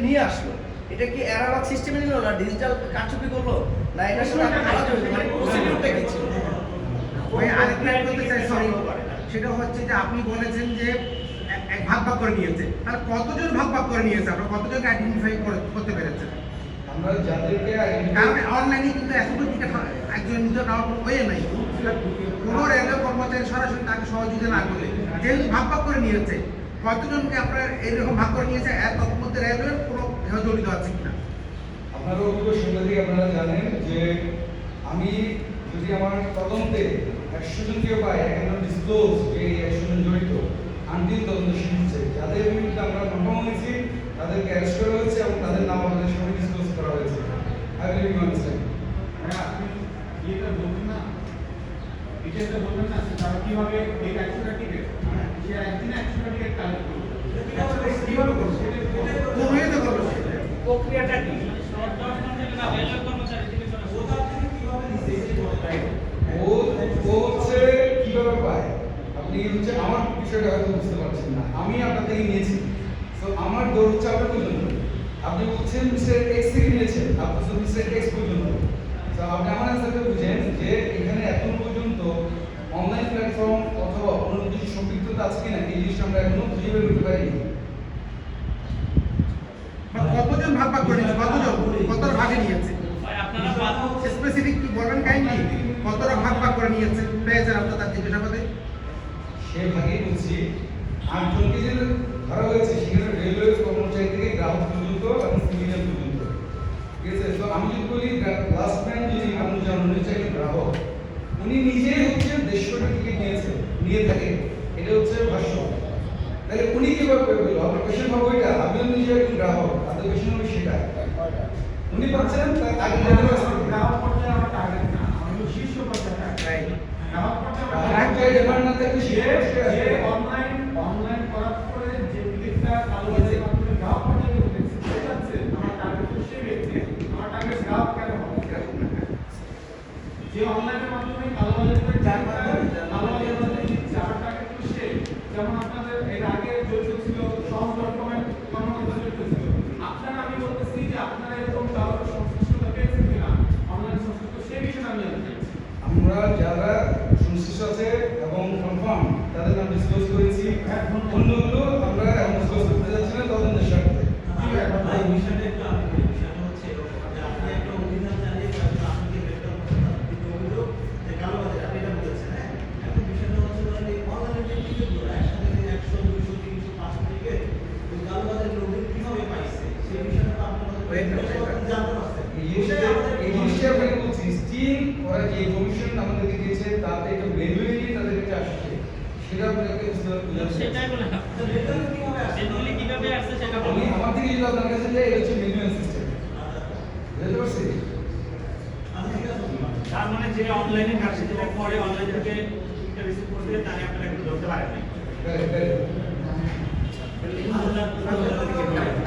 নিয়ে আসলো, এটা কি অ্যানালগ সিস্টেমে নিল না ডিজিটাল কারচুপি করলো না এটার সাথে আলাদা হলো, মানে প্রসিডিউরটা কি ছিল? ওই আরেকটা বলতে চাই, সরি, সেটা হচ্ছে যে আপনি বলেছেন যে ভাগ ভাগ করে নিয়েছে, তাহলে কতজন ভাগ ভাগ করে নিয়েছে, আপনারা কতজনকে আইডেন্টিফাই করতে পেরেছেন? আমরা যাদেরকে কারণ অনলাইনে কিন্তু এখনো টিকিট একজন নিজে নেওয়ার কোনো ওয়ে নাই, কোনো রেলওয়ে কর্মচারী সরাসরি তাকে সহযোগিতা না করলে, যেহেতু ভাগ ভাগ করে নিয়েছে, কতজনকে আপনার এইরকম ভাগ করে নিয়েছে, এর মধ্যে রেলওয়ে কোনো জড়িত আছে কিনা? আপনারা অভিজ্ঞ সাংবাদিক, আপনারা জানেন যে আমি যদি আমার তদন্তে 100 জনকে পাই, এখন ডিসক্লোজ যে 100 জন জড়িত, আনটিল তদন্ত শেষ হচ্ছে, যাদের বিরুদ্ধে আমরা কনফার্ম হয়েছি তাদেরকে অ্যারেস্ট করা হয়েছে এবং তাদের নাম আমাদের সামনে ডিসক্লোজ করা হয়েছে। I believe you understand. আপনি এটা বলবেন না, এটা বলবেন না তারা কিভাবে এই 100 টা টিকিট সে একদিনে 100 টা টিকিট কালেক্ট করবে, কিভাবে করবে, কোন ওয়েতে করবে? প্রক্রিয়াটা কি? ও হচ্ছে কিভাবে পায়, আপনি হচ্ছে আমার বিষয়টা হয়তো বুঝতে পারছেন না, আমি আপনার থেকে নিয়েছি, তো আমার দৌড় হচ্ছে আপনার পর্যন্ত, আপনি বলছেন মিস্টার এক্স থেকে নিয়েছেন, আপনি তো মিস্টার এক্স পর্যন্ত, তো আপনি আমার অ্যান্সারটা বুঝেন যে এখানে এখন পর্যন্ত অনলাইন প্ল্যাটফর্ম অথবা অন্য কিছু সম্পৃক্ততা আছে কিনা এই জিনিসটা আমরা এখনো খুঁজে বের করতে পারিনি। কতজন ভাগ ভাগ করে নিয়েছে, কতজন কতটা ভাগে নিয়েছে, স্পেসিফিক কি বলবেন কাইন্ডলি, কতটা ভাগ ভাগ করে নিয়েছে পেয়েছেন আপনার তার জিজ্ঞাসাবাদে? সে ভাগেই বলছি 8 জনকে যে ধরা হয়েছে সেখানে রেলওয়ে কর্মচারী থেকে গ্রাহক পর্যন্ত এবং সিভিলিয়ান পর্যন্ত, ঠিক আছে। তো আমি যদি বলি লাস্ট ম্যান যদি আপনি জানেন হচ্ছে একজন গ্রাহক, উনি নিজেই হচ্ছে 150টা টিকিট নিয়ে থাকে, এটা হচ্ছে ভাষ্য, তাহলে উনি কিভাবে পেল? আপনার কোশ্চেন হবে ওইটা, আমিও নিজে একজন গ্রাহক, আপনার কোশ্চেন হবে সেটা, উনি পাচ্ছেন তার আগে গ্রাহক পর্যায়ে আমার টার্গেট না, আমি শীর্ষ পর্যায়ে টার্গেট, গ্রাহক পর্যায়ে ডিমান্ড না থাকলে যে অনলাইন করার পরে যে টিকিটটা কালো বাজারের মাধ্যমে গ্রাহক পর্যায়ে দেখতে যাচ্ছে, আমার টার্গেট তো সেই ব্যক্তি, আমার টার্গেট গ্রাহক কেন হবে? যে অনলাইনের মাধ্যমে কালো বাজারে কালো বাজারের মাধ্যমে দিচ্ছে, আমার টার্গেট তো সেই, যেমন আপনাদের এর আগে জড়িত ছিল সহজ.কমের কর্মকর্তা জড়িত ছিল, আপনারা, আমি বলতেছি যে আপনারা এরকম কারোর সংশ্লিষ্টতা পেয়েছেন কিনা অনলাইন সংশ্লিষ্ট, সেই বিষয়ে আমি জানতে চাইছি। আমরা যারা সংশ্লিষ্ট আছে এবং কনফার্ম তাদের নাম ডিসক্লোজ করেছি, অন্যগুলো আমরা এখন ডিসক্লোজ করতে যাচ্ছি না তদন্তের স্বার্থে। এই জিনিসটা আপনাকে বলছি, স্টিল ওরা যে ইনফরমেশন আমাদেরকে দিয়েছে তাতে একটা ম্যানুয়ালি তাদের কাছে আসছে, সেটা আপনাকে সেটাই বলে না, ম্যানুয়ালি কিভাবে আসছে সেটা বলি। আমার থেকে যদি আপনার কাছে যায়, এটা হচ্ছে ম্যানুয়াল সিস্টেম, বুঝতে পারছি? তার মানে যে অনলাইনে কাজ যেটা করে অনলাইন থেকে রিসিভ করতে তাকে আপনারা একটু ধরতে পারেন না। Correct.